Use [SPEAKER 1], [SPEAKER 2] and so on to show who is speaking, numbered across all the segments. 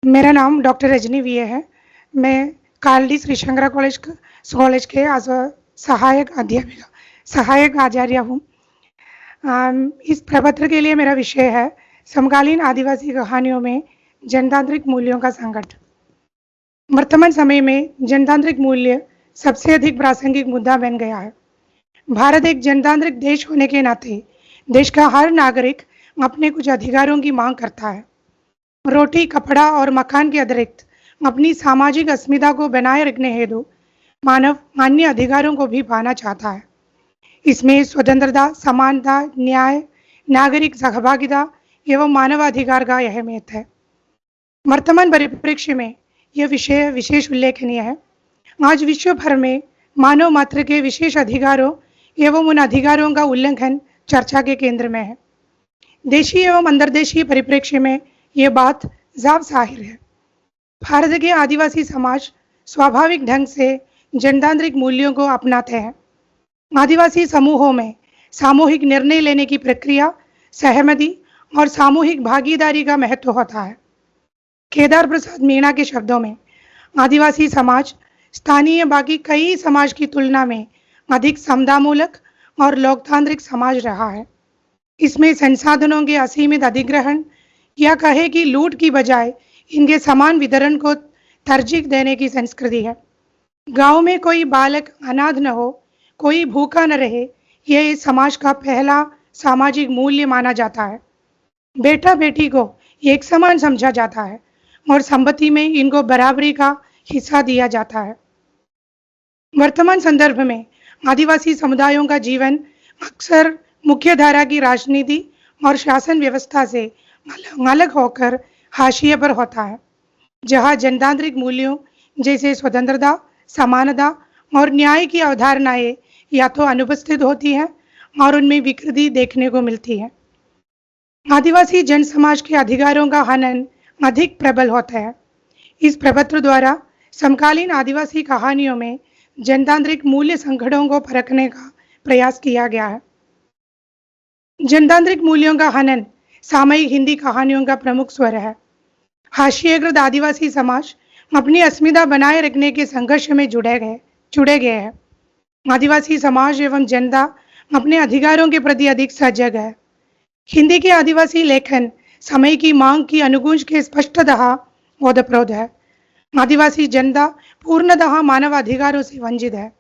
[SPEAKER 1] मेरा नाम डॉक्टर रजनी वीए है। मैं कालडी श्री शंकरा कॉलेज के सहायक अध्यापिका सहायक आचार्य हूँ। इस प्रपत्र के लिए मेरा विषय है समकालीन आदिवासी कहानियों में जनतांत्रिक मूल्यों का संकट। वर्तमान समय में जनतांत्रिक मूल्य सबसे अधिक प्रासंगिक मुद्दा बन गया है। भारत एक जनतांत्रिक देश होने के नाते देश का हर नागरिक अपने कुछ अधिकारों की मांग करता है। रोटी, कपड़ा और मकान के अतिरिक्त अपनी सामाजिक अस्मिता को बनाए रखने हेतु मानव अन्य अधिकारों को भी पाना चाहता है। इसमें स्वतंत्रता, समानता, न्याय, नागरिक सहभागिता एवं मानवाधिकार का अहमियत है। वर्तमान परिप्रेक्ष्य में यह विषय विशेष उल्लेखनीय है। आज विश्व भर में मानव मात्र के विशेष अधिकारों एवं उन अधिकारों का उल्लंघन चर्चा के केंद्र में है। देशी एवं अंतर्देशीय परिप्रेक्ष्य में ये बात साफ जाहिर है। भारत के आदिवासी समाज स्वाभाविक ढंग से जनतांत्रिक मूल्यों को अपनाते हैं। आदिवासी समूहों में सामूहिक निर्णय लेने की प्रक्रिया, सहमति और सामूहिक भागीदारी का महत्व होता है। केदार प्रसाद मीणा के शब्दों में आदिवासी समाज स्थानीय बाकी कई समाज की तुलना में अधिक समतामूलक और लोकतांत्रिक समाज रहा है। इसमें संसाधनों के असीमित अधिग्रहण या कहे कि लूट की बजाय इनके समान वितरण को तरजीह देने की संस्कृति है। गांव में कोई बालक अनाथ न हो, कोई भूखा न रहे, यह इस समाज का पहला सामाजिक मूल्य माना जाता है। बेटा बेटी को एक समान समझा जाता है और संपत्ति में इनको बराबरी का हिस्सा दिया जाता है। वर्तमान संदर्भ में आदिवासी समुदायों का जीवन अक्सर मुख्यधारा की राजनीति और शासन व्यवस्था से अलग होकर हाशिए पर होता है, जहां जनतांत्रिक मूल्यों जैसे स्वतंत्रता, समानता और न्याय की अवधारणाएं या तो अनुपस्थित होती हैं और उनमें विकृति देखने को मिलती है। आदिवासी जन समाज के अधिकारों का हनन अधिक प्रबल होता है। इस प्रपत्र द्वारा समकालीन आदिवासी कहानियों में जनतांत्रिक मूल्य संकटों को परखने का प्रयास किया गया है। जनतांत्रिक मूल्यों का हनन सामयिक हिंदी कहानियों का प्रमुख स्वर है। हाशिएकृत आदिवासी समाज अपनी अस्मिता बनाए रखने के संघर्ष में जुड़े गए हैं। आदिवासी समाज एवं जनता अपने अधिकारों के प्रति अधिक सजग है। हिंदी के आदिवासी लेखन समय की मांग की अनुगूंज के स्पष्टतः ओतप्रोत है। आदिवासी जनता पूर्णतः मानव अधिकारों से वंचित है।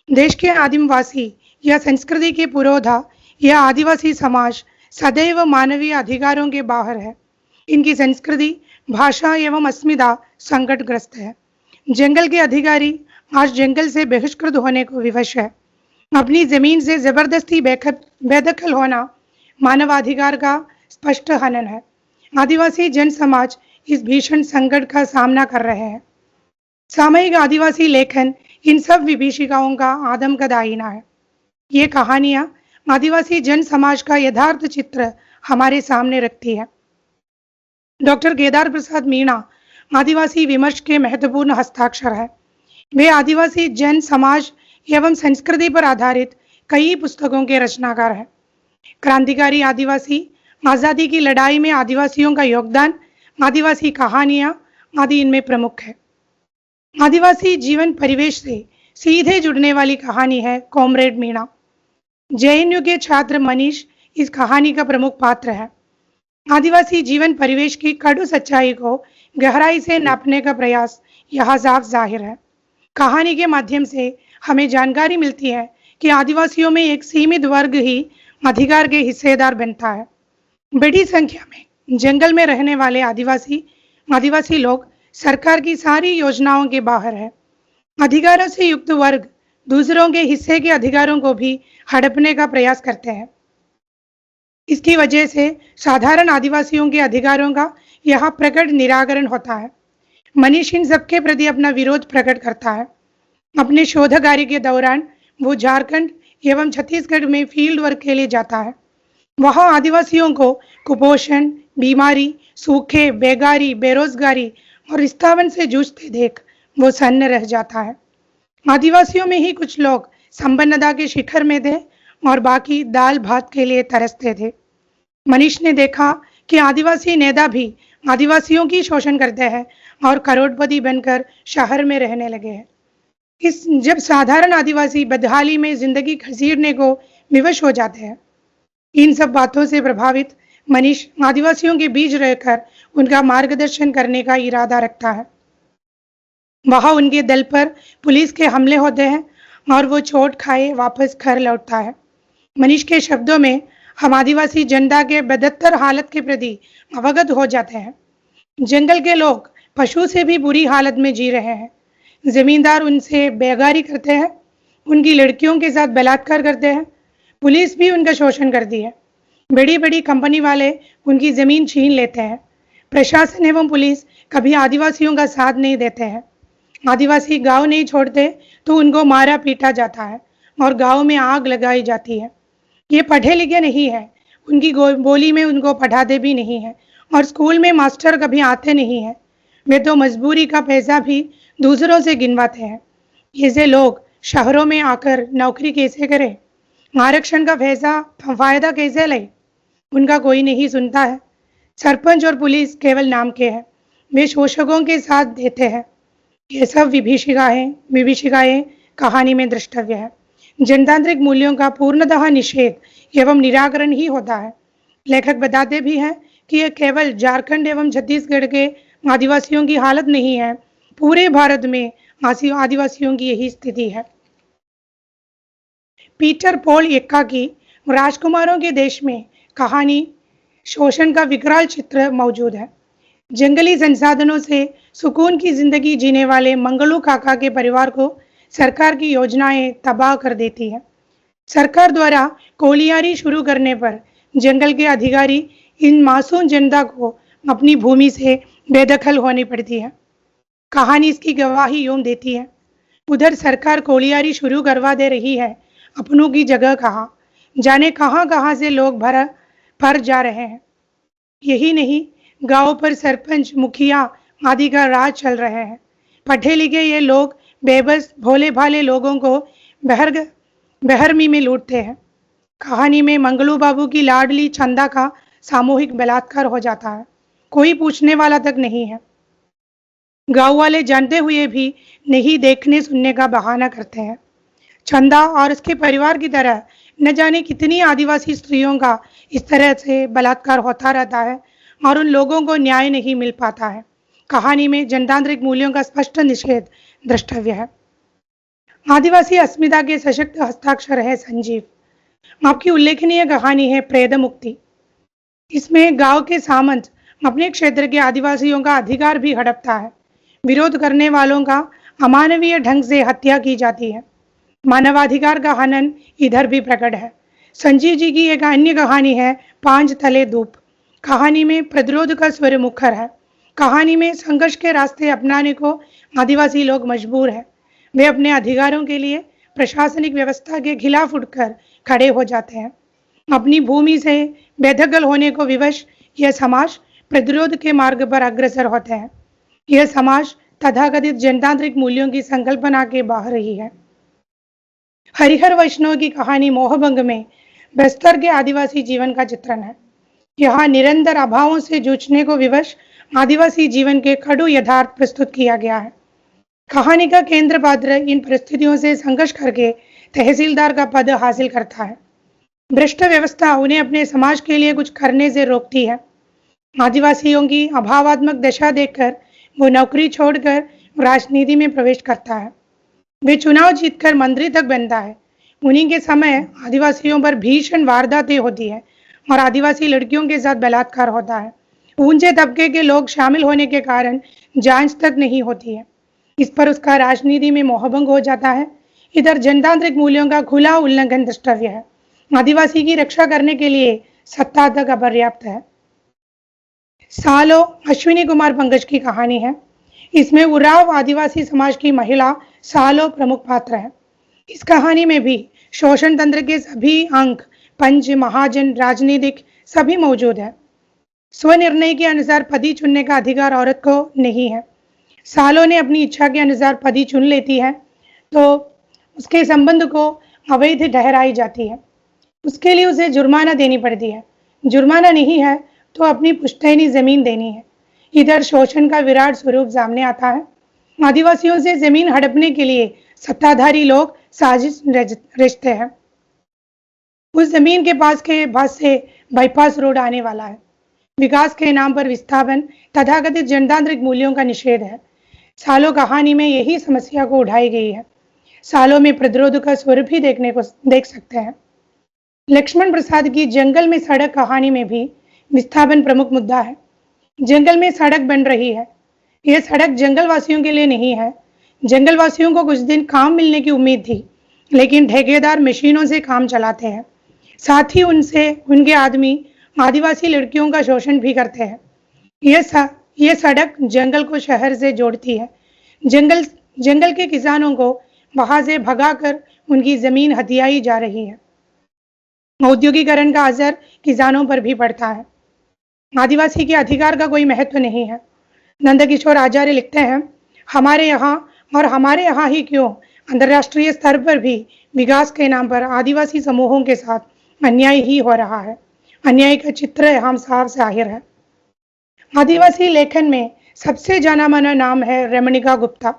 [SPEAKER 1] देश के आदिमवासी या संस्कृति के पुरोधा यह आदिवासी समाज सदैव मानवीय अधिकारों के बाहर है। इनकी संस्कृति, भाषा एवं अस्मिता संकटग्रस्त है। जंगल के अधिकारी आज जंगल से बहिष्कृत होने को विवश है। अपनी जमीन से जबरदस्ती बेदखल होना मानवाधिकार का स्पष्ट हनन है। आदिवासी जन समाज इस भीषण संकट का सामना कर रहे हैं। सामयिक आदिवासी लेखन इन सब विभीषिकाओं का आदमकद आईना है। ये कहानियां आदिवासी जन समाज का यथार्थ चित्र हमारे सामने रखती है। डॉक्टर केदार प्रसाद मीणा आदिवासी विमर्श के महत्वपूर्ण हस्ताक्षर है। वे आदिवासी जन समाज एवं संस्कृति पर आधारित कई पुस्तकों के रचनाकार हैं। क्रांतिकारी आदिवासी, आज़ादी की लड़ाई में आदिवासियों का योगदान, आदिवासी कहानियां आदि इनमें प्रमुख है। आदिवासी जीवन परिवेश से सीधे जुड़ने वाली कहानी है कॉमरेड मीणा। जेएनयू के छात्र मनीष इस कहानी का प्रमुख पात्र है। आदिवासी जीवन परिवेश की कड़ू सच्चाई को गहराई से नापने का प्रयास यहाँ साफ जाहिर है। कहानी के माध्यम से हमें जानकारी मिलती है कि आदिवासियों में एक सीमित वर्ग ही अधिकार के हिस्सेदार बनता है। बड़ी संख्या में जंगल में रहने वाले आदिवासी लोग सरकार की सारी योजनाओं के बाहर है। अधिकारों से युक्त वर्ग दूसरों के हिस्से के अधिकारों को भी हड़पने का प्रयास करते हैं। इसकी वजह से साधारण आदिवासियों के अधिकारों का यहाँ प्रकट निराकरण होता है। मनीष इन सबके प्रति अपना विरोध प्रकट करता है। अपने शोध कार्य के दौरान वो झारखंड एवं छत्तीसगढ़ में फील्ड वर्क के लिए जाता है। वहाँ आदिवासियों को कुपोषण, बीमारी, सूखे, बेगारी, बेरोजगारी और इस्तावन से जूझते देख वो सन्न रह जाता है। आदिवासियों में ही कुछ लोग संपन्नता के शिखर में थे और बाकी दाल भात के लिए तरसते थे। मनीष ने देखा कि आदिवासी नेता भी आदिवासियों की शोषण करते हैं और करोड़पति बनकर शहर में रहने लगे हैं। इस जब साधारण आदिवासी बदहाली में जिंदगी खसीड़ने को विवश हो जाते हैं, इन सब बातों से प्रभावित मनीष आदिवासियों के बीच रहकर उनका मार्गदर्शन करने का इरादा रखता है। वहां उनके दल पर पुलिस के हमले होते हैं और वो चोट खाए वापस घर लौटता है। मनीष के शब्दों में, हम आदिवासी जनता के बदतर हालत के प्रति अवगत हो जाते हैं। जंगल के लोग पशु से भी बुरी हालत में जी रहे हैं। जमींदार उनसे बेगारी करते हैं, उनकी लड़कियों के साथ बलात्कार करते हैं। पुलिस भी उनका शोषण करती है। बड़ी बड़ी कंपनी वाले उनकी जमीन छीन लेते हैं। प्रशासन एवं पुलिस कभी आदिवासियों का साथ नहीं देते हैं। आदिवासी गांव नहीं छोड़ते तो उनको मारा पीटा जाता है और गांव में आग लगाई जाती है। ये पढ़े लिखे नहीं है, उनकी बोली में उनको पढ़ाते भी नहीं है और स्कूल में मास्टर कभी आते नहीं है। वे तो मजबूरी का पैसा भी दूसरों से गिनवाते हैं। ऐसे लोग शहरों में आकर नौकरी कैसे करें, आरक्षण का फायदा कैसे लें, उनका कोई नहीं सुनता है। सरपंच और पुलिस केवल नाम के हैं, वे शोषकों के साथ देते हैं। ये सब विभीषिकाएं कहानी में द्रष्टव्य है। जनतांत्रिक मूल्यों का पूर्णतः निषेध एवं निराकरण ही होता है। लेखक बताते भी हैं कि यह केवल झारखंड एवं छत्तीसगढ़ के आदिवासियों की हालत नहीं है, पूरे भारत में आदिवासियों की यही स्थिति है। पीटर पॉल एक्का की राजकुमारों के देश में कहानी शोषण का विकराल चित्र मौजूद है। जंगली संसाधनों से सुकून की जिंदगी जीने वाले मंगलू काका के परिवार को सरकार की योजनाएं तबाह कर देती है। सरकार द्वारा कोलियारी शुरू करने पर जंगल के अधिकारी इन मासूम जनता को अपनी भूमि से बेदखल होनी पड़ती है। कहानी इसकी गवाही यूं देती है। उधर सरकार कोलियारी शुरू करवा दे रही है, अपनों की जगह कहाँ, जाने कहाँ से लोग भर जा रहे हैं। यही नहीं, गांव पर सरपंच मुखिया आदि का राज चल रहे हैं। पढ़े लिखे ये लोग बेबस भोले भाले लोगों को बेहरमी में लूटते हैं। कहानी में मंगलू बाबू की लाडली चंदा का सामूहिक बलात्कार हो जाता है, कोई पूछने वाला तक नहीं है। गांव वाले जानते हुए भी नहीं देखने सुनने का बहाना करते हैं। चंदा और उसके परिवार की तरह न जाने कितनी आदिवासी स्त्रियों का इस तरह से बलात्कार होता रहता है और उन लोगों को न्याय नहीं मिल पाता है। कहानी में जनतांत्रिक मूल्यों का स्पष्ट निषेध द्रष्टव्य है। आदिवासी अस्मिता के सशक्त हस्ताक्षर है संजीव। आपकी उल्लेखनीय कहानी है प्रेत मुक्ति। इसमें गांव के सामंत अपने क्षेत्र के आदिवासियों का अधिकार भी हड़पता है। विरोध करने वालों का अमानवीय ढंग से हत्या की जाती है। मानवाधिकार का हनन इधर भी प्रकट है। संजीव जी की एक अन्य कहानी है पांच तले धूप। कहानी में प्रतिरोध का स्वर मुखर है। कहानी में संघर्ष के रास्ते अपनाने को आदिवासी लोग मजबूर हैं। वे अपने अधिकारों के लिए प्रशासनिक व्यवस्था के खिलाफ उठकर खड़े हो जाते हैं। अपनी भूमि से बेदखल होने को विवश यह समाज प्रतिरोध के मार्ग पर अग्रसर होते हैं। यह समाज तथाकथित जनतांत्रिक मूल्यों की संकल्पना के बाहर रही है। हरिहर वैष्णव की कहानी मोहभंग में बस्तर के आदिवासी जीवन का चित्रण है। यहाँ निरंतर अभावों से जूझने को विवश आदिवासी जीवन के कड़ू यथार्थ प्रस्तुत किया गया है। कहानी का केंद्र पात्र इन परिस्थितियों से संघर्ष करके तहसीलदार का पद हासिल करता है। भ्रष्ट व्यवस्था उन्हें अपने समाज के लिए कुछ करने से रोकती है। आदिवासियों की अभावात्मक दशा देखकर वो नौकरी छोड़कर राजनीति में प्रवेश करता है। वे चुनाव जीतकर मंत्री तक बनता है। उन्हीं के समय आदिवासियों पर भीषण वारदातें होती है और आदिवासी लड़कियों के साथ बलात्कार होता है। ऊंचे तबके के लोग शामिल होने के कारण जांच तक नहीं होती है। इस पर उसका राजनीति में मोहभंग हो जाता है। इधर जनतांत्रिक मूल्यों का खुला उल्लंघन द्रष्टव्य है। आदिवासी की रक्षा करने के लिए सत्ता तक अपर्याप्त है। सालो अश्विनी कुमार पंकज की कहानी है। इसमें उराव आदिवासी समाज की महिला सालो प्रमुख पात्र है। इस कहानी में भी शोषण तंत्र के सभी अंक, पंच, महाजन, राजनीतिक सभी मौजूद है। स्वनिर्णय के अनुसार पति चुनने का अधिकार औरत को नहीं है। सालों ने अपनी इच्छा के अनुसार पति चुन लेती है तो उसके संबंध को अवैध ठहराई जाती है। उसके लिए उसे जुर्माना देनी पड़ती है। जुर्माना नहीं है तो अपनी पुश्तैनी जमीन देनी है। इधर शोषण का विराट स्वरूप सामने आता है। आदिवासियों से जमीन हड़पने के लिए सत्ताधारी लोग साजिश रचते हैं। उस जमीन के पास से बाईपास रोड आने वाला है। विकास के नाम पर विस्थापन, तथाकथित जनतांत्रिक मूल्यों का निषेध है। सालों कहानी में यही समस्या को उठाई गई है। सालों में प्रतिरोध का स्वरूप ही देख सकते हैं। लक्ष्मण प्रसाद की जंगल में सड़क कहानी में भी विस्थापन प्रमुख मुद्दा है। जंगल में सड़क बन रही है। यह सड़क जंगल वासियों के लिए नहीं है। जंगल वासियों को कुछ दिन काम मिलने की उम्मीद थी, लेकिन ठेकेदार मशीनों से काम चलाते हैं। साथ ही उनके आदमी आदिवासी लड़कियों का शोषण भी करते हैं। यह सड़क जंगल को शहर से जोड़ती है। जंगल के किसानों को वहां से भगाकर उनकी जमीन हथियाई जा रही है। औद्योगिकरण का असर किसानों पर भी पड़ता है। आदिवासी के अधिकार का कोई महत्व नहीं है। नंदकिशोर आचार्य लिखते हैं, हमारे यहाँ ही क्यों, अंतर्राष्ट्रीय स्तर पर भी विकास के नाम पर आदिवासी समूहों के साथ अन्याय ही हो रहा है। अन्याय का चित्र यहाँ साफ जाहिर है। आदिवासी लेखन में सबसे जाना माना नाम है रमणिका गुप्ता।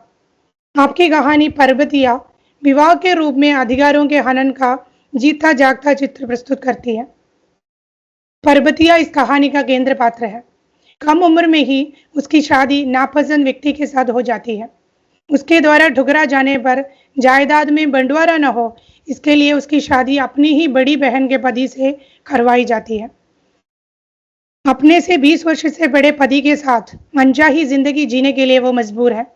[SPEAKER 1] आपकी कहानी पर्वतिया विवाह के रूप में अधिकारों के हनन का जीता जागता चित्र प्रस्तुत करती है। पर्वतिया इस कहानी का केंद्र पात्र है। कम उम्र में ही उसकी शादी नापसंद व्यक्ति के साथ हो जाती है। उसके द्वारा ठुकरा जाने पर जायदाद में बंटवारा न हो, इसके लिए उसकी शादी अपनी ही बड़ी बहन के पति से करवाई जाती है। अपने से 20 वर्ष से बड़े पति के साथ अनचाही जिंदगी जीने के लिए वो मजबूर है।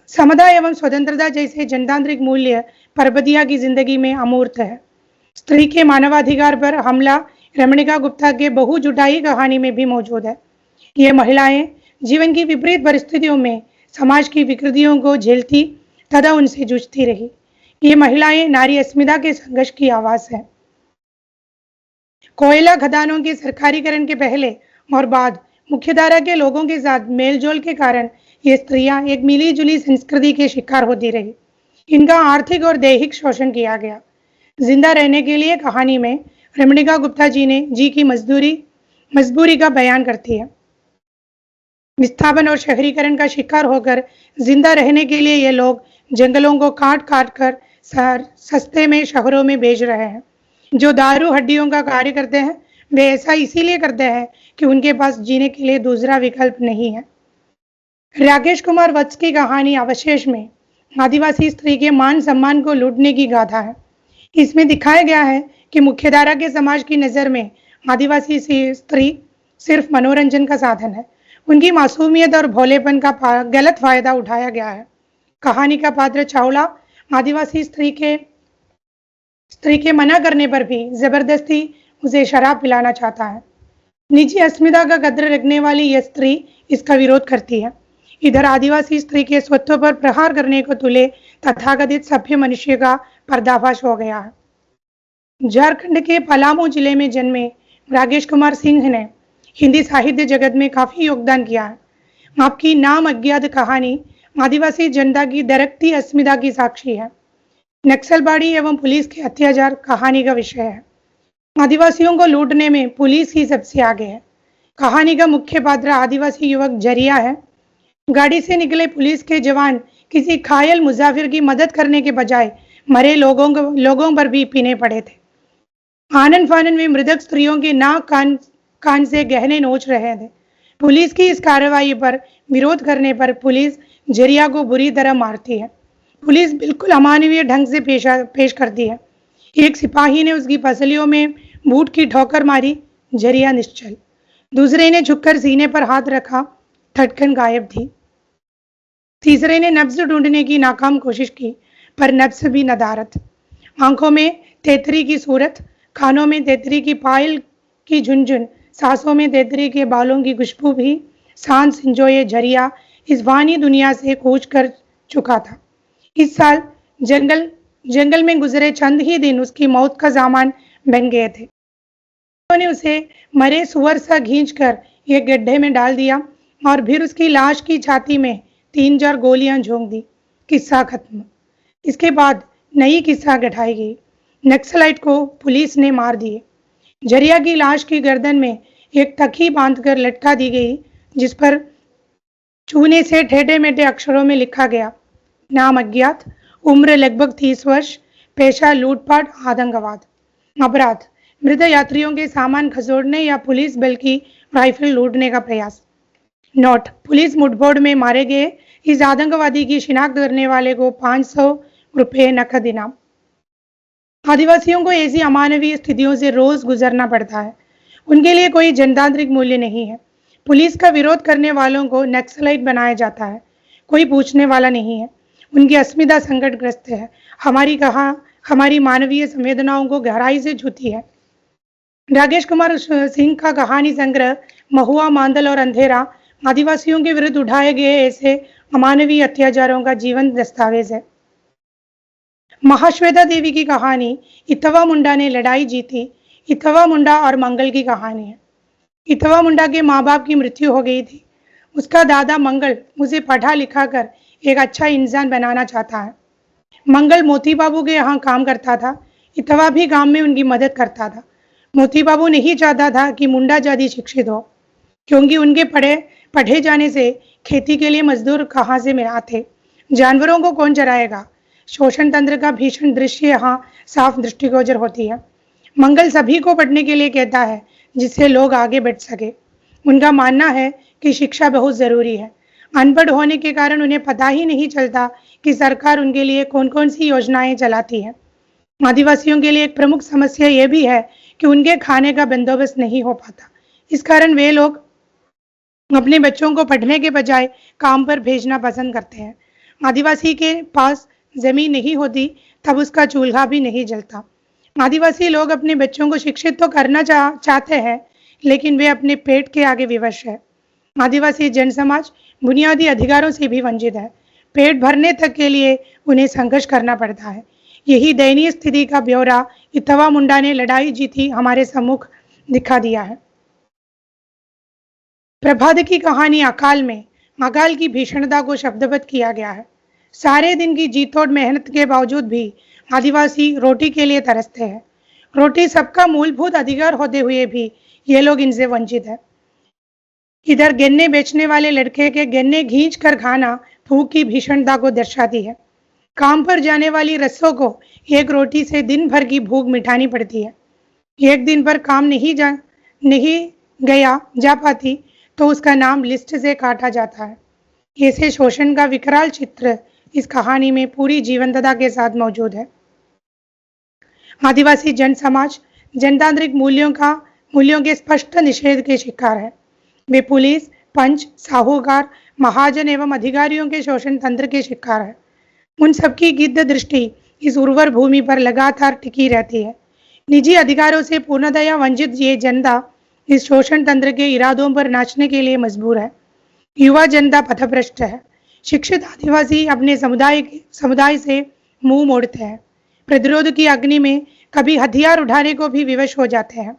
[SPEAKER 1] समता एवं स्वतंत्रता जैसे जनतांत्रिक मूल्य पर्वतिया की जिंदगी में अमूर्त है। स्त्री के मानवाधिकार पर हमला रमणिका गुप्ता के बहु जुटाई कहानी में भी मौजूद है। ये महिलाएं जीवन की विपरीत परिस्थितियों में समाज की विकृतियों को झेलती तथा उनसे जूझती रही। ये महिलाएं नारी अस्मिता के संघर्ष की आवाज है। कोयला खदानों के सरकारीकरण के पहले और बाद मुख्यधारा के लोगों के साथ मेलजोल के कारण ये स्त्रियां एक मिली जुली संस्कृति के शिकार होती रही। इनका आर्थिक और दैहिक शोषण किया गया। जिंदा रहने के लिए कहानी में रमणिका गुप्ता जी की मजबूरी का बयान करती है। विस्थापन और शहरीकरण का शिकार होकर जिंदा रहने के लिए ये लोग जंगलों को काट काट कर सस्ते में शहरों में बेच रहे हैं। जो दारू हड्डियों का कार्य करते हैं वे ऐसा इसीलिए करते हैं कि उनके पास जीने के लिए दूसरा विकल्प नहीं है। राकेश कुमार वत्स की कहानी अवशेष में आदिवासी स्त्री के मान सम्मान को लूटने की गाथा है। इसमें दिखाया गया है कि मुख्यधारा के समाज की नज़र में आदिवासी स्त्री सिर्फ मनोरंजन का साधन है। उनकी मासूमियत और भोलेपन का गलत फायदा उठाया गया है। कहानी का पात्र चावला आदिवासी स्त्री के मना करने पर भी जबरदस्ती उसे शराब पिलाना चाहता है। निजी अस्मिता का कद्र रखने वाली यह स्त्री इसका विरोध करती है। इधर आदिवासी स्त्री के स्वत्व पर प्रहार करने को तुले तथाकथित सभ्य मनुष्य का पर्दाफाश हो गया है। झारखंड के पलामू जिले में जन्मे राकेश कुमार सिंह ने हिंदी साहित्य जगत में काफी योगदान किया है। आपकी नाम अज्ञात कहानी आदिवासी जनता की दरकती अस्मिता की साक्षी है। नक्सलबाड़ी एवं पुलिस के अत्याचार कहानी का विषय है। आदिवासियों को लूटने में पुलिस ही सबसे आगे है। कहानी का मुख्य पात्र आदिवासी युवक जरिया है। गाड़ी से निकले पुलिस के जवान किसी घायल मुसाफिर की मदद करने के बजाय मरे लोगों पर भी पीने पड़े थे। आनन फानन में मृतक स्त्रियों के नाक कान से गहने नोच रहे थे। पुलिस की इस कार्रवाई पर विरोध करने पर पुलिस जरिया को बुरी तरह मारती है। पुलिस बिल्कुल अमानवीय ढंग से पेश करती है। एक सिपाही ने उसकी पसलियों में बूट की ठोकर मारी, जरिया निश्चल। दूसरे ने झुककर सीने पर हाथ रखा, धड़कन गायब थी। तीसरे ने नब्ज ढूंढने की नाकाम कोशिश की, पर नब्ज भी नदारत। आंखों में तेतरी की सूरत, कानों में तेतरी की पायल की झुनझुन, सांसों में तेतरी के बालों की खुशबू भी सांस संजोए जरिया इस वानी दुनिया से कूच कर चुका था। इस साल जंगल में गुजरे चंद ही दिन उसकी मौत का सामान बन गए थे। उन्होंने उसे मरे सुअर सा खींचकर एक गड्ढे में डाल दिया और फिर उसकी लाश की छाती में 3-4 गोलियां झोंक दी। किस्सा खत्म। इसके बाद नई किस्सा गठाई गई। नक्सलाइट को पुलिस ने मार दिए। जरिया की लाश की गर्दन में एक तखी बांधकर लटका दी गई, जिस पर चूने से टेढ़े मेढ़े अक्षरों में लिखा गया, नाम अज्ञात, उम्र लगभग 30 वर्ष, पेशा लूटपाट आतंकवाद, अपराध मृत यात्रियों के सामान खसोड़ने या पुलिस बल की राइफल लूटने का प्रयास। नोट, पुलिस मुठभेड़ में मारे गए इस आतंकवादी की शिनाख्त करने वाले को 500 रुपये नकद इनाम। आदिवासियों को ऐसी अमानवीय स्थितियों से रोज गुजरना पड़ता है। उनके लिए कोई जनतांत्रिक मूल्य नहीं है। पुलिस का विरोध करने वालों को नक्सलाइट बनाया जाता है। कोई पूछने वाला नहीं है। उनकी अस्मिता संकटग्रस्त है। हमारी मानवीय संवेदनाओं को गहराई से छूती है। राकेश कुमार सिंह का कहानी संग्रह महुआ, मांदल और अंधेरा आदिवासियों के विरुद्ध उठाए गए ऐसे अमानवीय अत्याचारों का जीवंत दस्तावेज है। महाश्वेता देवी की कहानी इथवा मुंडा ने लड़ाई जीती, इथवा मुंडा और मंगल की कहानी है। इथवा मुंडा के माँ बाप की मृत्यु हो गई थी। उसका दादा मंगल उसे पढ़ा लिखा कर एक अच्छा इंसान बनाना चाहता है। मंगल मोती बाबू के यहाँ काम करता था। इथवा भी गांव में उनकी मदद करता था। मोती बाबू नहीं चाहता था कि मुंडा जाति शिक्षित हो, क्योंकि उनके पढ़े जाने से खेती के लिए मजदूर कहाँ से आते, जानवरों को कौन चराएगा। शोषण तंत्र का भीषण दृश्य यहाँ साफ दृष्टिगोचर होती है। मंगल सभी को पढ़ने के लिए कहता है, जिससे लोग आगे बढ़ सके। उनका मानना है कि शिक्षा बहुत जरूरी है। अनपढ़ होने के कारण उन्हें पता ही नहीं चलता कि सरकार उनके लिए कौन कौन सी योजनाएं चलाती है। आदिवासियों के लिए एक प्रमुख समस्या यह भी है कि उनके खाने का बंदोबस्त नहीं हो पाता। इस कारण वे लोग अपने बच्चों को पढ़ने के बजाय काम पर भेजना पसंद करते हैं। आदिवासी के पास जमीन नहीं होती, तब उसका चूल्हा भी नहीं जलता। आदिवासी लोग अपने बच्चों को शिक्षित तो करना चाहते हैं, लेकिन वे अपने पेट के आगे विवश है। आदिवासी जनसमाज बुनियादी अधिकारों से भी वंचित है। पेट भरने तक के लिए उन्हें संघर्ष करना पड़ता है। यही दयनीय स्थिति का ब्यौरा इथवा मुंडा ने लड़ाई जीती हमारे सम्मुख दिखा दिया है। प्रभात की कहानी अकाल की भीषणता को शब्दबद्ध किया गया है। सारे दिन की जीतोड़ मेहनत के बावजूद भी आदिवासी रोटी के लिए तरसते हैं। रोटी सबका मूलभूत अधिकार होते हुए भी ये लोग इनसे वंचित है। इधर गन्ने बेचने वाले लड़के के गन्ने घींच कर खाना भूख की भीषणता को दर्शाती है। काम पर जाने वाली रस्सों को एक रोटी से दिन भर की भूख मिटानी पड़ती है। एक दिन पर काम नहीं जा पाती तो उसका नाम लिस्ट से काटा जाता है। ऐसे शोषण का विकराल चित्र इस कहानी में पूरी जीवंतता के साथ मौजूद है। आदिवासी जन समाज जनतांत्रिक मूल्यों के स्पष्ट निषेध के शिकार है। वे पुलिस, पंच, साहूकार, महाजन एवं अधिकारियों के शोषण तंत्र के शिकार है। उन सबकी गिद्ध दृष्टि इस उर्वर भूमि पर लगातार टिकी रहती है। निजी अधिकारों से पूर्णतया वंचित ये जनता इस शोषण तंत्र के इरादों पर नाचने के लिए मजबूर है। युवा जनता पथभ्रष्ट है। शिक्षित आदिवासी अपने समुदाय से मुंह मोड़ते हैं। प्रतिरोध की अग्नि में कभी हथियार उठाने को भी विवश हो जाते हैं।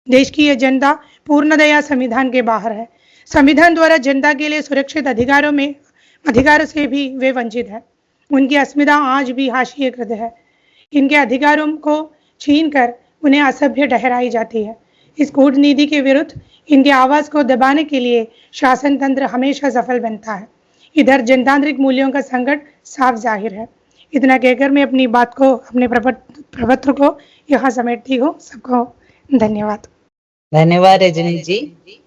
[SPEAKER 1] देश की यह जनता पूर्णतया संविधान के बाहर है। संविधान द्वारा जनता के लिए सुरक्षित अधिकारों से भी वे वंचित है। उनकी अस्मिता आज भी हाशिएकृत है। इनके अधिकारों को छीनकर उन्हें असभ्य ठहराई जाती है। इस कूटनीति के विरुद्ध इनके आवाज को दबाने के लिए शासन तंत्र हमेशा सफल बनता है। इधर जनतांत्रिक मूल्यों का संकट साफ जाहिर है। इतना कहकर मैं अपनी बात को, अपने प्रपत्र को यहाँ समेटती हूँ। सबको धन्यवाद।
[SPEAKER 2] धन्यवाद रजनी जी।